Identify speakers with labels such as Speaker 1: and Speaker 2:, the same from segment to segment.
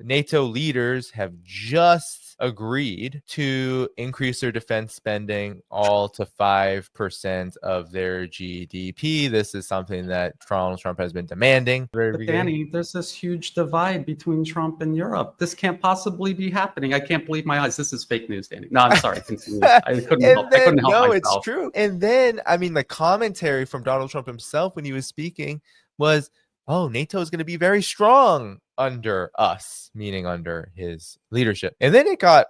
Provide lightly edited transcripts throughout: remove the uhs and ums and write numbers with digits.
Speaker 1: NATO leaders have just agreed to increase their defense spending all to 5% of their GDP. This is something that Donald Trump has been demanding.
Speaker 2: But Danny, there's this huge divide between Trump and Europe. This can't possibly be happening. I can't believe my eyes. This is fake news, Danny. No, I'm sorry. Continue. I couldn't help myself.
Speaker 1: It's true. And then, I mean, the commentary from Donald Trump himself when he was speaking was, oh, NATO is going to be very strong under us, meaning under his leadership. And then it got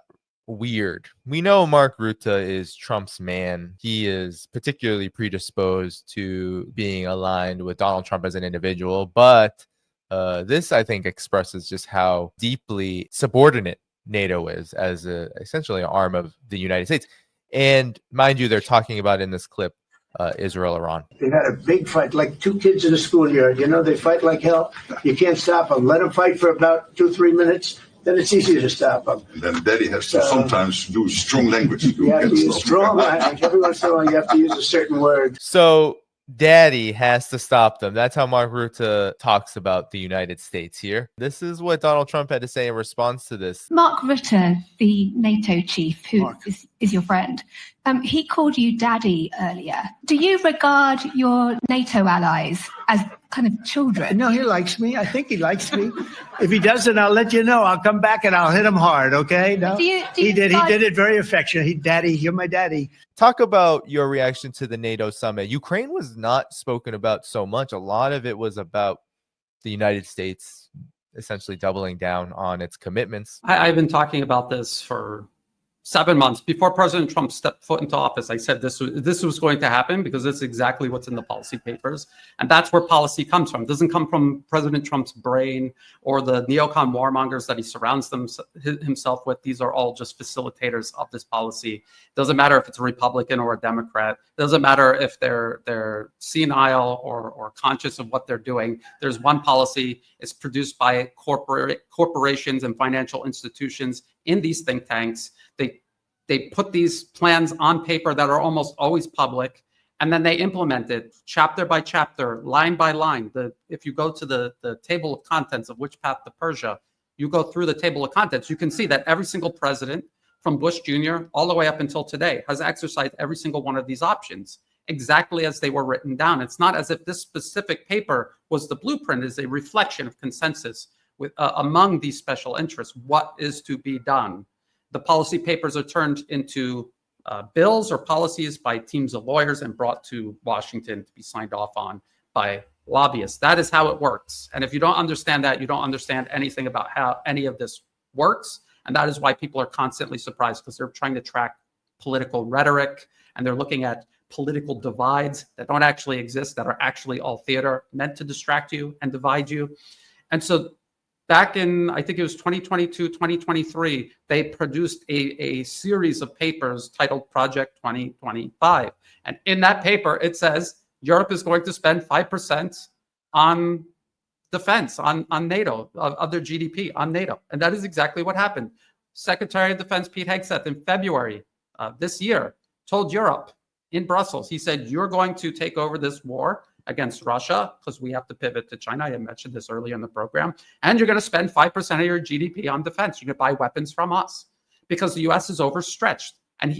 Speaker 1: weird. We know Mark Rutte is Trump's man. He is particularly predisposed to being aligned with Donald Trump as an individual. But this, I think, expresses just how deeply subordinate NATO is as essentially an arm of the United States. And mind you, they're talking about in this clip Israel, Iran.
Speaker 3: They had a big fight, like two kids in a schoolyard. You know, they fight like hell. You can't stop them. Let them fight for about 2-3 minutes. Then it's easier to stop them.
Speaker 4: Then Daddy has to sometimes use strong language.
Speaker 3: You have to use strong language. Every once in a while, you have to use a certain word.
Speaker 1: So Daddy has to stop them. That's how Mark Rutte talks about the United States here. This is what Donald Trump had to say in response to this.
Speaker 5: Mark Rutte, the NATO chief, who is your friend, he called you Daddy earlier. Do you regard your NATO allies as kind of children?
Speaker 3: No, he likes me. I think he likes me. If he doesn't, I'll let you know. I'll come back and I'll hit him hard, okay? No, he did it very affectionate. Daddy, you're my daddy.
Speaker 1: Talk about your reaction to the NATO summit. Ukraine was not spoken about so much. A lot of it was about the United States essentially doubling down on its commitments.
Speaker 2: I've been talking about this for 7 months. Before President Trump stepped foot into office, I said this was going to happen because it's exactly what's in the policy papers. And that's where policy comes from. It doesn't come from President Trump's brain or the neocon warmongers that he surrounds himself with. These are all just facilitators of this policy. It doesn't matter if it's a Republican or a Democrat. It doesn't matter if they're senile or conscious of what they're doing. There's one policy. It's produced by corporations and financial institutions in these think tanks. They put these plans on paper that are almost always public, and then they implement it chapter by chapter, line by line. If you go to the table of contents of Which Path to Persia, you go through the table of contents, you can see that every single president from Bush Jr. all the way up until today has exercised every single one of these options exactly as they were written down. It's not as if this specific paper was the blueprint. It's a reflection of consensus with among these special interests, what is to be done. The policy papers are turned into bills or policies by teams of lawyers and brought to Washington to be signed off on by lobbyists. That is how it works. And if you don't understand that, you don't understand anything about how any of this works. And that is why people are constantly surprised, because they're trying to track political rhetoric and they're looking at political divides that don't actually exist, that are actually all theater meant to distract you and divide you. And so back in, I think it was 2022, 2023, they produced a series of papers titled Project 2025. And in that paper, it says Europe is going to spend 5% on defense, on NATO, of their GDP, on NATO. And that is exactly what happened. Secretary of Defense Pete Hegseth in February this year told Europe in Brussels, he said, you're going to take over this war against Russia, because we have to pivot to China. I mentioned this earlier in the program. And you're going to spend 5% of your GDP on defense. You can buy weapons from us because the U.S. is overstretched.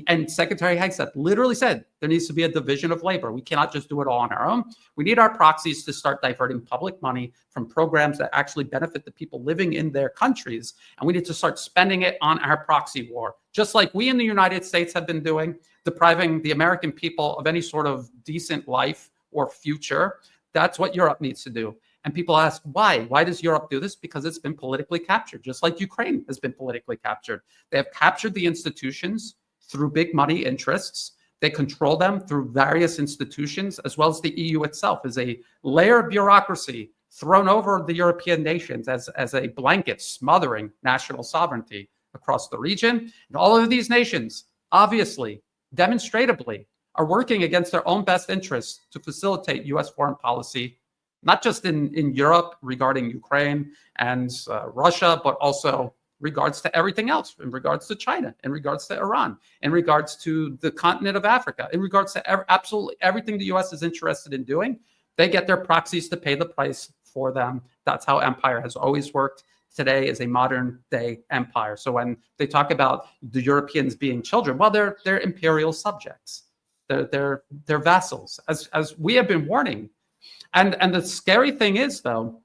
Speaker 2: And Secretary Hegseth literally said there needs to be a division of labor. We cannot just do it all on our own. We need our proxies to start diverting public money from programs that actually benefit the people living in their countries. And we need to start spending it on our proxy war, just like we in the United States have been doing, depriving the American people of any sort of decent life or future. That's what Europe needs to do. And people ask, why? Why does Europe do this? Because it's been politically captured, just like Ukraine has been politically captured. They have captured the institutions through big money interests. They control them through various institutions, as well as the EU itself is a layer of bureaucracy thrown over the European nations as a blanket smothering national sovereignty across the region. And all of these nations, obviously, demonstratably, are working against their own best interests to facilitate U.S. foreign policy, not just in Europe regarding Ukraine and Russia, but also regards to everything else, in regards to China, in regards to Iran, in regards to the continent of Africa, in regards to absolutely everything the U.S. is interested in doing. They get their proxies to pay the price for them. That's how empire has always worked. today is a modern day empire. So when they talk about the Europeans being children, well, they're imperial subjects. They're vassals, as we have been warning. And the scary thing is, though,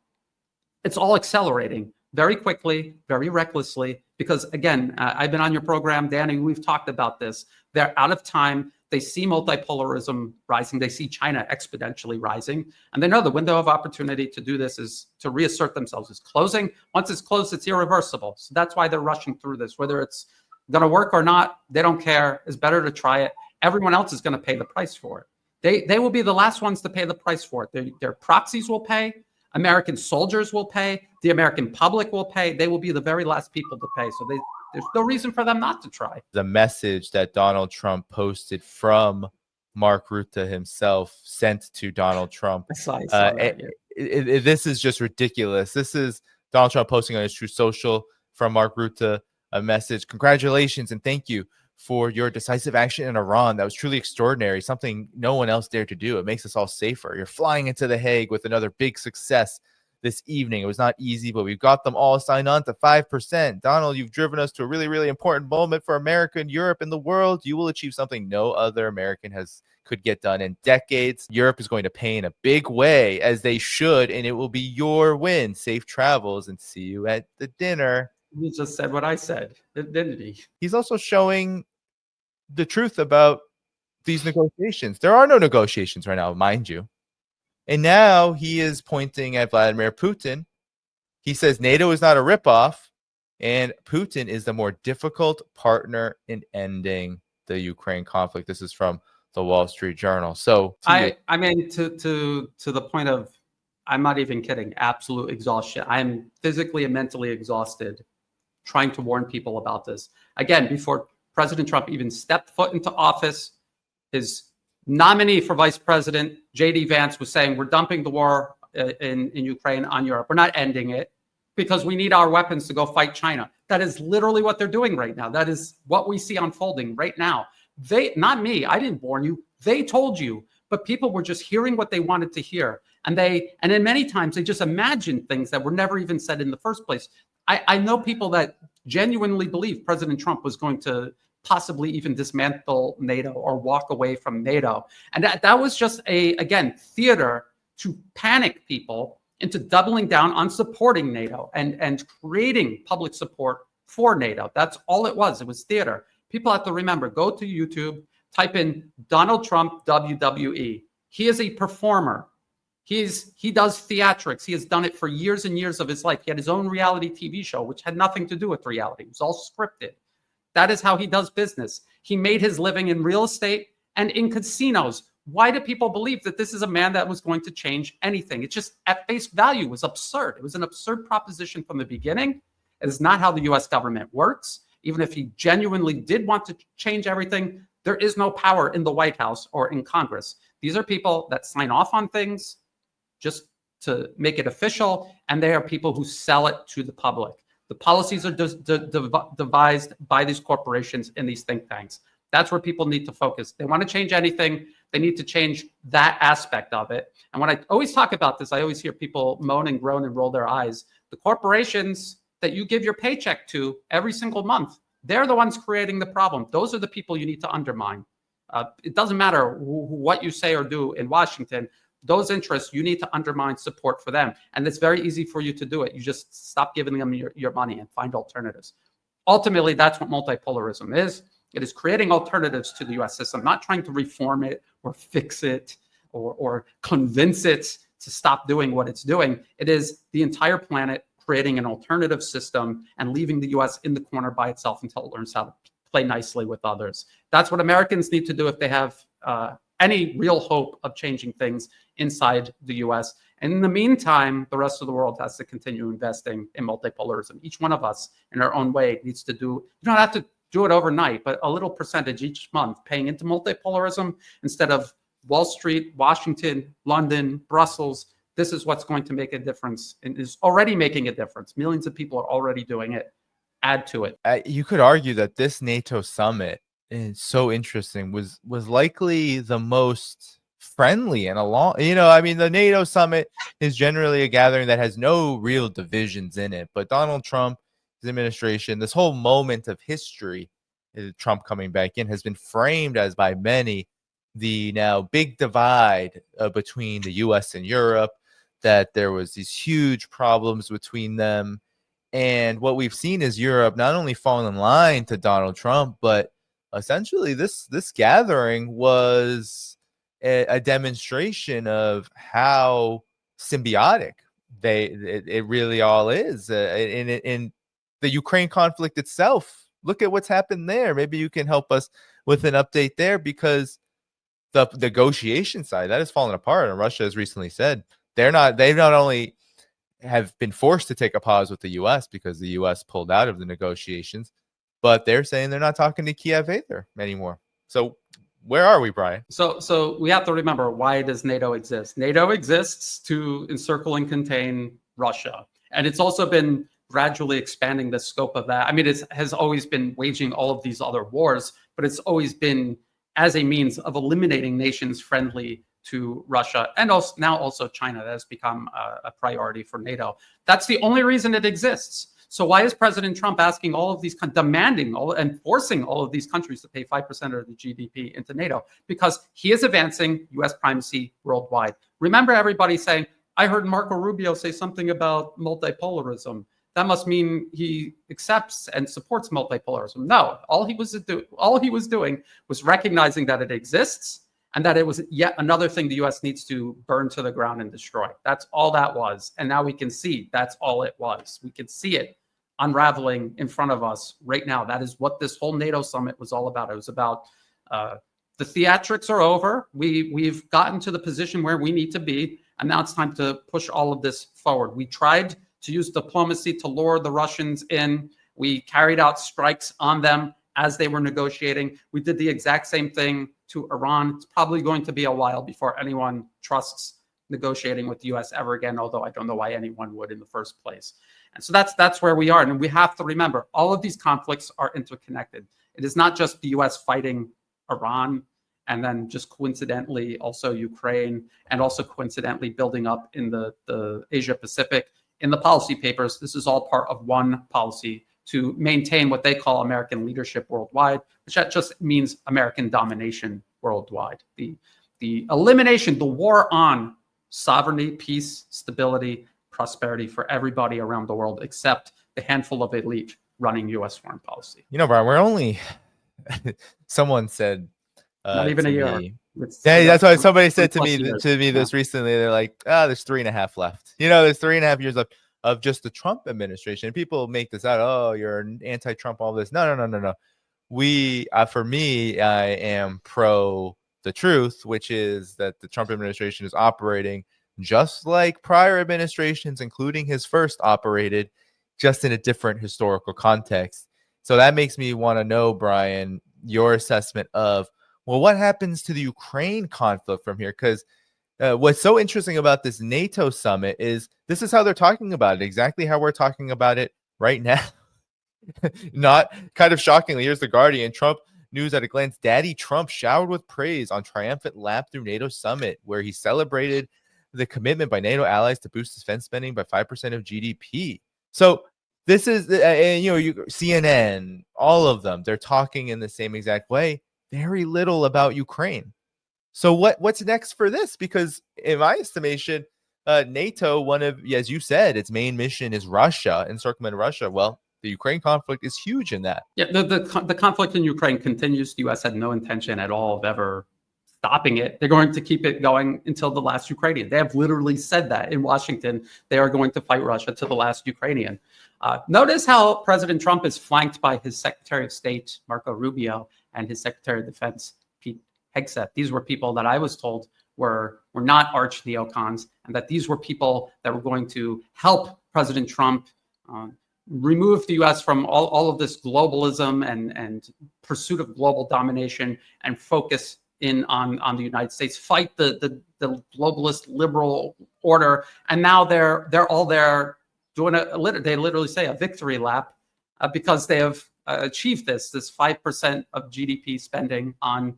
Speaker 2: it's all accelerating very quickly, very recklessly, because again, I've been on your program, Danny, we've talked about this. They're out of time. They see multipolarism rising. They see China exponentially rising. And they know the window of opportunity to do this is to reassert themselves is closing. Once it's closed, it's irreversible. So that's why they're rushing through this. Whether it's going to work or not, they don't care. It's better to try it. Everyone else is going to pay the price for it. They will be the last ones to pay the price for it. Their proxies will pay. American soldiers will pay. The American public will pay. They will be the very last people to pay. So there's no reason for them not to try.
Speaker 1: The message that Donald Trump posted from Mark Rutte himself sent to Donald Trump.
Speaker 2: I saw that, yeah.
Speaker 1: This is just ridiculous. This is Donald Trump posting on his True Social from Mark Rutte a message. Congratulations and thank you for your decisive action in Iran. That was truly extraordinary, something no one else dared to do. It makes us all safer. You're flying into The Hague with another big success this evening. It was not easy, but we've got them all signed on to 5%. Donald, you've driven us to a really, really important moment for America and Europe and the world. You will achieve something no other American could get done in decades. Europe is going to pay in a big way, as they should, and it will be your win. Safe travels, and see you at the dinner.
Speaker 2: He just said what I said, didn't he?
Speaker 1: He's also showing the truth about these negotiations. There are no negotiations right now, mind you. And now he is pointing at Vladimir Putin. He says NATO is not a ripoff, and Putin is the more difficult partner in ending the Ukraine conflict. This is from the Wall Street Journal. So
Speaker 2: I mean, to the point of, I'm not even kidding, absolute exhaustion. I'm physically and mentally exhausted trying to warn people about this. Again, before President Trump even stepped foot into office, his nominee for vice president, J.D. Vance, was saying, we're dumping the war in Ukraine on Europe. We're not ending it because we need our weapons to go fight China. That is literally what they're doing right now. That is what we see unfolding right now. Not me, I didn't warn you. They told you, but people were just hearing what they wanted to hear. And then many times they just imagined things that were never even said in the first place. I know people that genuinely believe President Trump was going to possibly even dismantle NATO or walk away from NATO. And that was just again, theater to panic people into doubling down on supporting NATO and creating public support for NATO. That's all it was. It was theater. People have to remember, go to YouTube, type in Donald Trump WWE. He is a performer. He does theatrics. He has done it for years and years of his life. He had his own reality TV show, which had nothing to do with reality. It was all scripted. That is how he does business. He made his living in real estate and in casinos. Why do people believe that this is a man that was going to change anything? It just, at face value, was absurd. It was an absurd proposition from the beginning. It is not how the U.S. government works. Even if he genuinely did want to change everything, there is no power in the White House or in Congress. These are people that sign off on things just to make it official, and they are people who sell it to the public. The policies are devised by these corporations and these think tanks. That's where people need to focus. They want to change anything, they need to change that aspect of it. And when I always talk about this, I always hear people moan and groan and roll their eyes. The corporations that you give your paycheck to every single month, they're the ones creating the problem. Those are the people you need to undermine. It doesn't matter what you say or do in Washington. Those interests, you need to undermine support for them. And it's very easy for you to do it. You just stop giving them your money and find alternatives. Ultimately, that's what multipolarism is. It is creating alternatives to the US system, not trying to reform it or fix it or convince it to stop doing what it's doing. It is the entire planet creating an alternative system and leaving the US in the corner by itself until it learns how to play nicely with others. That's what Americans need to do if they have any real hope of changing things inside the US. And in the meantime, the rest of the world has to continue investing in multipolarism. Each one of us in our own way needs to do, you don't have to do it overnight, but a little percentage each month paying into multipolarism instead of Wall Street, Washington, London, Brussels. This is what's going to make a difference and is already making a difference. Millions of people are already doing it. Add to it.
Speaker 1: You could argue that this NATO summit is so interesting, was likely the most friendly and along. I mean, the NATO summit is generally a gathering that has no real divisions in it. But Donald Trump, his administration, this whole moment of history, Trump coming back in, has been framed as by many the now big divide between the U.S. and Europe, that there was these huge problems between them. And what we've seen is Europe not only fall in line to Donald Trump, but essentially this gathering was a demonstration of how symbiotic it really all is. In the Ukraine conflict itself, look at what's happened there. Maybe you can help us with an update there, because the negotiation side, that has fallen apart. And Russia has recently said they've not only have been forced to take a pause with the U.S. because the U.S. pulled out of the negotiations, but they're saying they're not talking to Kiev either anymore. So where are we, Brian?
Speaker 2: So we have to remember, why does NATO exist? NATO exists to encircle and contain Russia. And it's also been gradually expanding the scope of that. I mean, it has always been waging all of these other wars, but it's always been as a means of eliminating nations friendly to Russia, and also China. That has become a priority for NATO. That's the only reason it exists. So why is President Trump asking all of these, demanding and forcing all of these countries to pay 5% of the GDP into NATO? Because he is advancing U.S. primacy worldwide. Remember everybody saying, I heard Marco Rubio say something about multipolarism. That must mean he accepts and supports multipolarism. No, all he was doing was recognizing that it exists, and that it was yet another thing the U.S. needs to burn to the ground and destroy. That's all that was. And now we can see that's all it was. We can see it unraveling in front of us right now. That is what this whole NATO summit was all about. It was about the theatrics are over. We've gotten to the position where we need to be, and now it's time to push all of this forward. We tried to use diplomacy to lure the Russians in. We carried out strikes on them as they were negotiating. We did the exact same thing to Iran. It's probably going to be a while before anyone trusts negotiating with the U.S. ever again, although I don't know why anyone would in the first place. And so that's where we are. And we have to remember, all of these conflicts are interconnected. It is not just the U.S. fighting Iran, and then just coincidentally also Ukraine, and also coincidentally building up in the Asia Pacific. In the policy papers, this is all part of one policy to maintain what they call American leadership worldwide, which that just means American domination worldwide. The elimination, the war on sovereignty, peace, stability, prosperity for everybody around the world, except the handful of elite running U.S. foreign policy.
Speaker 1: Brian, we're only, someone said,
Speaker 2: not even a year.
Speaker 1: Yeah, that's why somebody said to me this recently. They're like, there's 3.5 left. There's 3.5 years left of just the Trump administration. People make this out. Oh, you're an anti-Trump, all this. No. We, for me, I am pro the truth, which is that the Trump administration is operating just like prior administrations, including his first, operated, just in a different historical context. So that makes me want to know, Brian, your assessment of, well, what happens to the Ukraine conflict from here? Because what's so interesting about this NATO summit is this is how they're talking about it, exactly how we're talking about it right now. Not kind of shockingly, here's the Guardian. Trump news at a glance. Daddy Trump showered with praise on triumphant lap through NATO summit, where he celebrated the commitment by NATO allies to boost defense spending by 5% of GDP. So this is, CNN, all of them, they're talking in the same exact way. Very little about Ukraine. So what's next for this? Because in my estimation, NATO, one of, as you said, its main mission is Russia, encirclement of Russia. Well, the Ukraine conflict is huge in that.
Speaker 2: Yeah, the conflict in Ukraine continues. The U.S. had no intention at all of ever stopping it. They're going to keep it going until the last Ukrainian. They have literally said that in Washington. They are going to fight Russia to the last Ukrainian. Notice how President Trump is flanked by his Secretary of State, Marco Rubio, and his Secretary of Defense, Pete Hegseth. These were people that I was told were not arch neocons, and that these were people that were going to help President Trump remove the U.S. from all of this globalism and pursuit of global domination, and focus in on the United States, fight the globalist liberal order. And now they're all there doing they literally say a victory lap because they have achieved this 5% of GDP spending on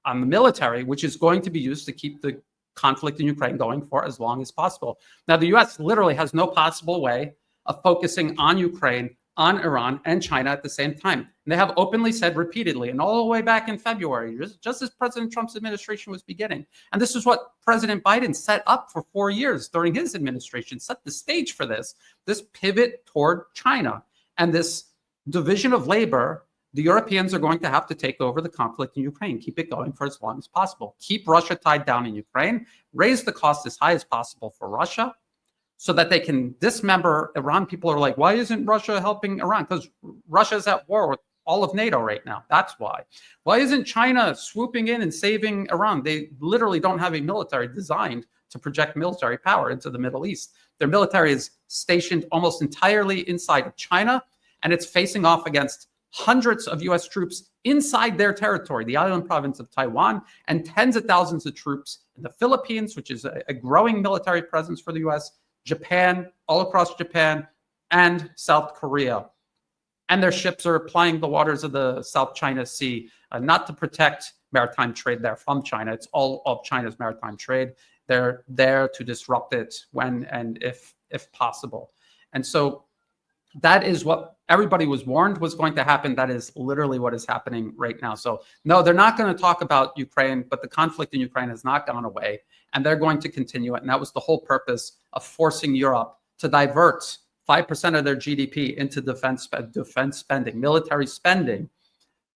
Speaker 2: on the military, which is going to be used to keep the conflict in Ukraine going for as long as possible. Now, the US literally has no possible way of focusing on Ukraine, on Iran, and China at the same time. And they have openly said repeatedly, and all the way back in February, just as President Trump's administration was beginning. And this is what President Biden set up for 4 years during his administration, set the stage for this pivot toward China. And this division of labor, the Europeans are going to have to take over the conflict in Ukraine, keep it going for as long as possible, keep Russia tied down in Ukraine, raise the cost as high as possible for Russia so that they can dismember Iran. People are like, why isn't Russia helping Iran? Because Russia's at war with all of NATO right now. That's why. Why isn't China swooping in and saving Iran? They literally don't have a military designed to project military power into the Middle East. Their military is stationed almost entirely inside of China, and it's facing off against hundreds of US troops inside their territory, the island province of Taiwan, and tens of thousands of troops in the Philippines, which is a growing military presence for the US, Japan, all across Japan, and South Korea. And their ships are plying the waters of the South China Sea, not to protect maritime trade there from China. It's all of China's maritime trade. They're there to disrupt it when and if possible. And so that is what everybody was warned was going to happen. That is literally what is happening right now. So no, they're not going to talk about Ukraine, but the conflict in Ukraine has not gone away, and they're going to continue it. And that was the whole purpose of forcing Europe to divert 5% of their GDP into defense spending, military spending,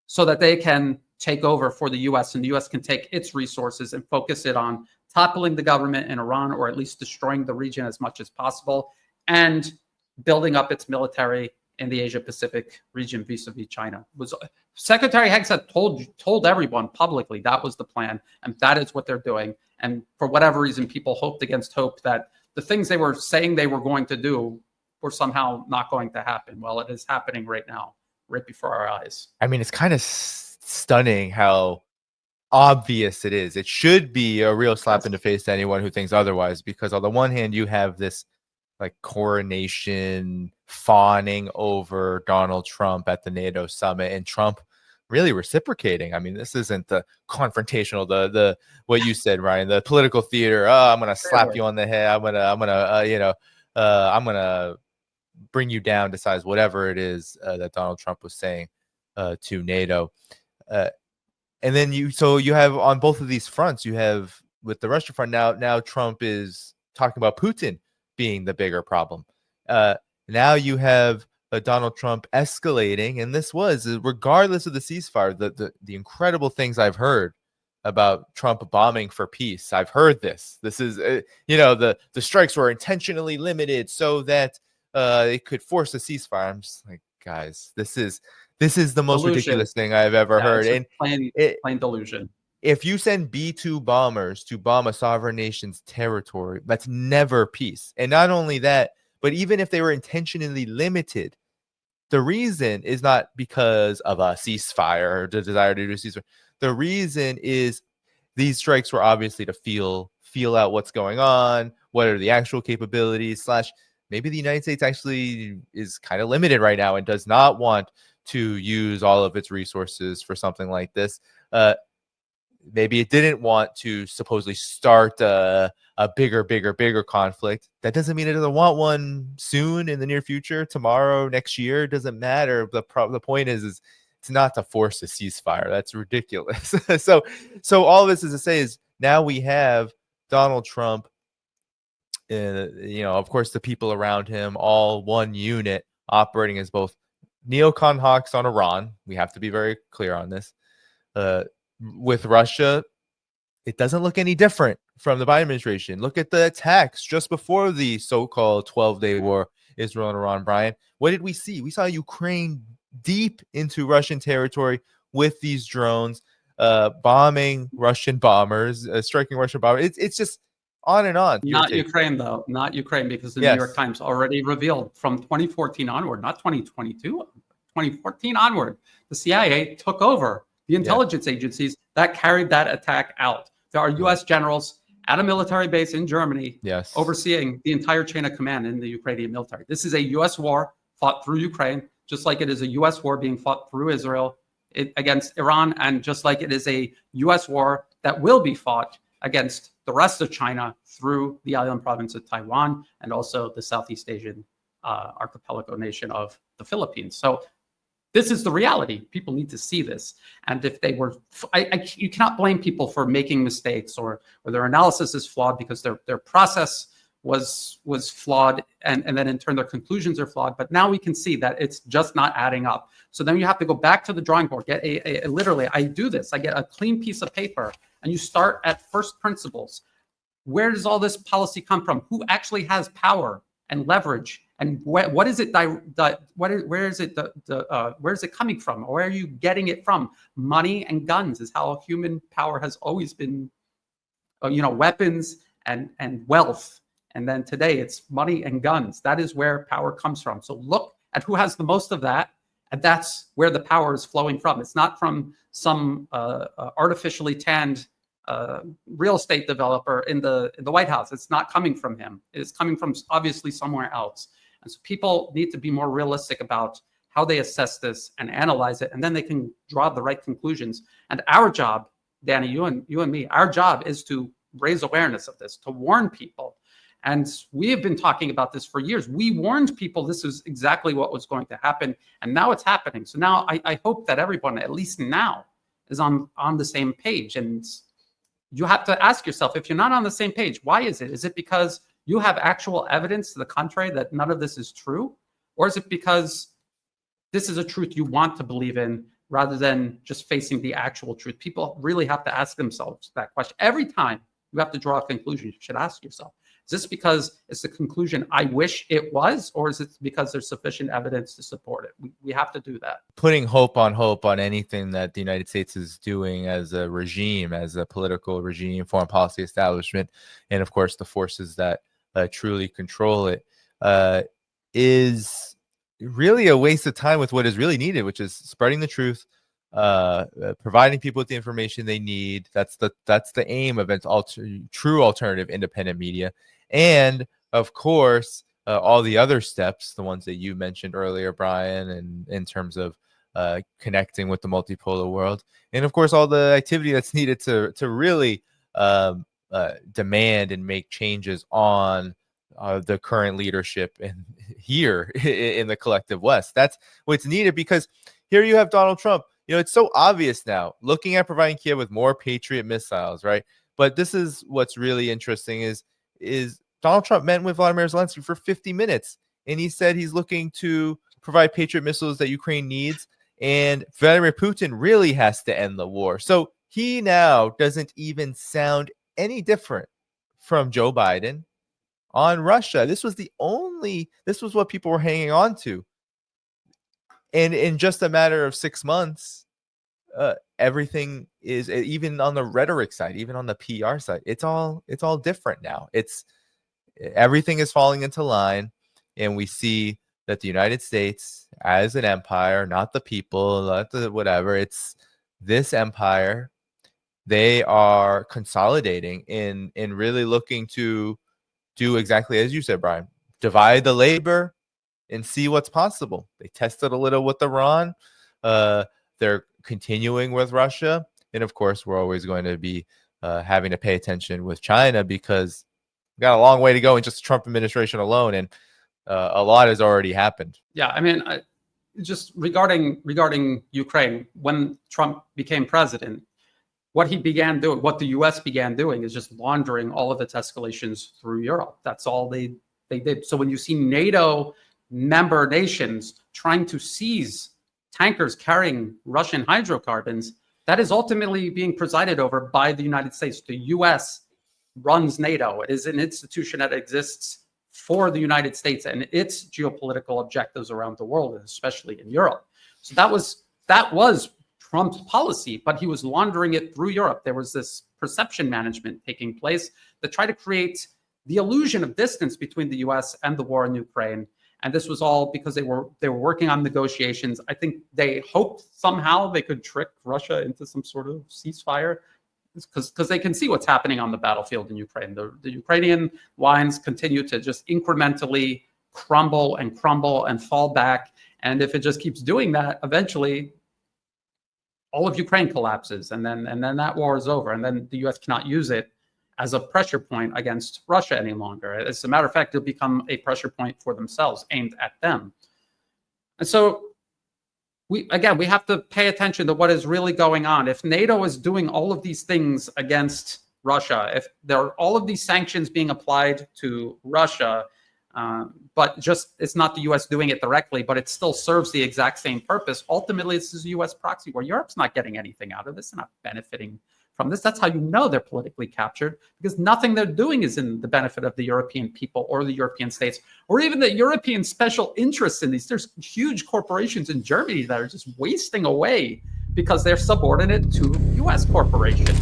Speaker 2: so that they can take over for the US, and the US can take its resources and focus it on toppling the government in Iran, or at least destroying the region as much as possible, and building up its military in the Asia-Pacific region vis-a-vis China. Secretary Hegseth told everyone publicly that was the plan, and that is what they're doing. And for whatever reason, people hoped against hope that the things they were saying they were going to do were somehow not going to happen. Well, it is happening right now, right before our eyes.
Speaker 1: I mean, it's kind of stunning how obvious it is. It should be a real slap in the face to anyone who thinks otherwise, because on the one hand, you have this like coronation fawning over Donald Trump at the NATO summit, and Trump really reciprocating. I mean, this isn't the confrontational, the what you said, Ryan, the political theater. Oh, I'm gonna slap you on the head. I'm gonna bring you down to size, whatever it is that Donald Trump was saying to NATO. And then you have on both of these fronts, you have with the Russia front now Trump is talking about Putin being the bigger problem. Now you have Donald Trump escalating, and this was regardless of the ceasefire, the incredible things I've heard about Trump bombing for peace. I've heard this is the strikes were intentionally limited so that it could force a ceasefire. I'm just like, guys, this is the most
Speaker 2: delusion.
Speaker 1: Ridiculous thing I've ever heard. And
Speaker 2: plain delusion.
Speaker 1: If you send B-2 bombers to bomb a sovereign nation's territory, that's never peace. And not only that, but even if they were intentionally limited, the reason is not because of a ceasefire or the desire to do a ceasefire. The reason is these strikes were obviously to feel out what's going on, what are the actual capabilities, / maybe the United States actually is kind of limited right now and does not want to use all of its resources for something like this. Maybe it didn't want to supposedly start a bigger conflict. That doesn't mean it doesn't want one soon, in the near future, tomorrow, next year. It doesn't matter. The point is it's not to force a ceasefire. That's ridiculous. So all of this is to say is now we have Donald Trump, of course, the people around him, all one unit operating as both neocon hawks on Iran. We have to be very clear on this. With Russia, it doesn't look any different from the Biden administration. Look at the attacks just before the so-called 12-day war, Israel and Iran, Brian. What did we see? We saw Ukraine deep into Russian territory with these drones, bombing Russian bombers, striking Russian bombers. It's just on and on.
Speaker 2: Not Ukraine, though. Not Ukraine, because the New York Times already revealed from 2014 onward, not 2022, 2014 onward, the CIA took over the intelligence agencies that carried that attack out. There are U.S. generals at a military base in Germany overseeing the entire chain of command in the Ukrainian military. This is a U.S. war fought through Ukraine, just like it is a U.S. war being fought through Israel against Iran, and just like it is a U.S. war that will be fought against the rest of China through the island province of Taiwan and also the Southeast Asian archipelago nation of the Philippines. So this is the reality. People need to see this. And if they were, you cannot blame people for making mistakes or their analysis is flawed because their process was flawed, and then in turn their conclusions are flawed. But now we can see that it's just not adding up. So then you have to go back to the drawing board, get literally, I do this, I get a clean piece of paper, and you start at first principles. Where does all this policy come from? Who actually has power and leverage? And what is it? Where is it coming from? Where are you getting it from? Money and guns is how human power has always been. Weapons and wealth, and then today it's money and guns. That is where power comes from. So look at who has the most of that, and that's where the power is flowing from. It's not from some artificially tanned real estate developer in the White House. It's not coming from him. It's coming from obviously somewhere else. And so people need to be more realistic about how they assess this and analyze it, and then they can draw the right conclusions. And our job, Danny, you and me, our job is to raise awareness of this, to warn people. And we have been talking about this for years. We warned people this is exactly what was going to happen, and now it's happening. So now I hope that everyone, at least now, is on the same page. And you have to ask yourself, if you're not on the same page, why is it? Is it because you have actual evidence to the contrary that none of this is true? Or is it because this is a truth you want to believe in rather than just facing the actual truth? People really have to ask themselves that question. Every time you have to draw a conclusion, you should ask yourself, is this because it's the conclusion I wish it was, or is it because there's sufficient evidence to support it? We have to do that.
Speaker 1: Putting hope on anything that the United States is doing as a regime, as a political regime, foreign policy establishment, and of course the forces that truly control it, is really a waste of time with what is really needed, which is spreading the truth, providing people with the information they need. That's the aim of true alternative independent media. And of course, all the other steps, the ones that you mentioned earlier, Brian, and in terms of connecting with the multipolar world, and of course all the activity that's needed to really demand and make changes on the current leadership and here in the collective West. That's what's needed, because here you have Donald Trump. It's so obvious now, looking at providing Kiev with more Patriot missiles, right? But this is what's really interesting is Donald Trump met with Vladimir Zelensky for 50 minutes, and he said he's looking to provide Patriot missiles that Ukraine needs, and Vladimir Putin really has to end the war. So he now doesn't even sound any different from Joe Biden on Russia. This was what people were hanging on to. And in just a matter of 6 months, everything is, even on the rhetoric side, even on the PR side, it's all different now. Everything is falling into line, and we see that the United States as an empire, not the people, not the whatever, it's this empire. They are consolidating in really looking to do exactly as you said, Brian, divide the labor and see what's possible. They tested a little with Iran. They're continuing with Russia. And of course, we're always going to be having to pay attention with China, because we got a long way to go in just the Trump administration alone. And a lot has already happened.
Speaker 2: Yeah, I mean, just regarding Ukraine, when Trump became president, what the U.S. began doing is just laundering all of its escalations through Europe. That's all they did. So when you see NATO member nations trying to seize tankers carrying Russian hydrocarbons, that is ultimately being presided over by the United States. The U.S. runs NATO. It is an institution that exists for the United States and its geopolitical objectives around the world, and especially in Europe. So that was Trump's policy, but he was laundering it through Europe. There was this perception management taking place that tried to create the illusion of distance between the U.S. and the war in Ukraine. And this was all because they were working on negotiations. I think they hoped somehow they could trick Russia into some sort of ceasefire, because they can see what's happening on the battlefield in Ukraine. The Ukrainian lines continue to just incrementally crumble and fall back. And if it just keeps doing that, eventually all of Ukraine collapses, and then that war is over, and then the U.S. cannot use it as a pressure point against Russia any longer. As a matter of fact, it'll become a pressure point for themselves, aimed at them. And so, we have to pay attention to what is really going on. If NATO is doing all of these things against Russia, if there are all of these sanctions being applied to Russia, but just it's not the U.S. doing it directly, but it still serves the exact same purpose. Ultimately, this is a U.S. proxy war. Europe's not getting anything out of this. They're not benefiting from this. That's how you know they're politically captured, because nothing they're doing is in the benefit of the European people or the European states, or even the European special interests in these. There's huge corporations in Germany that are just wasting away because they're subordinate to U.S. corporations.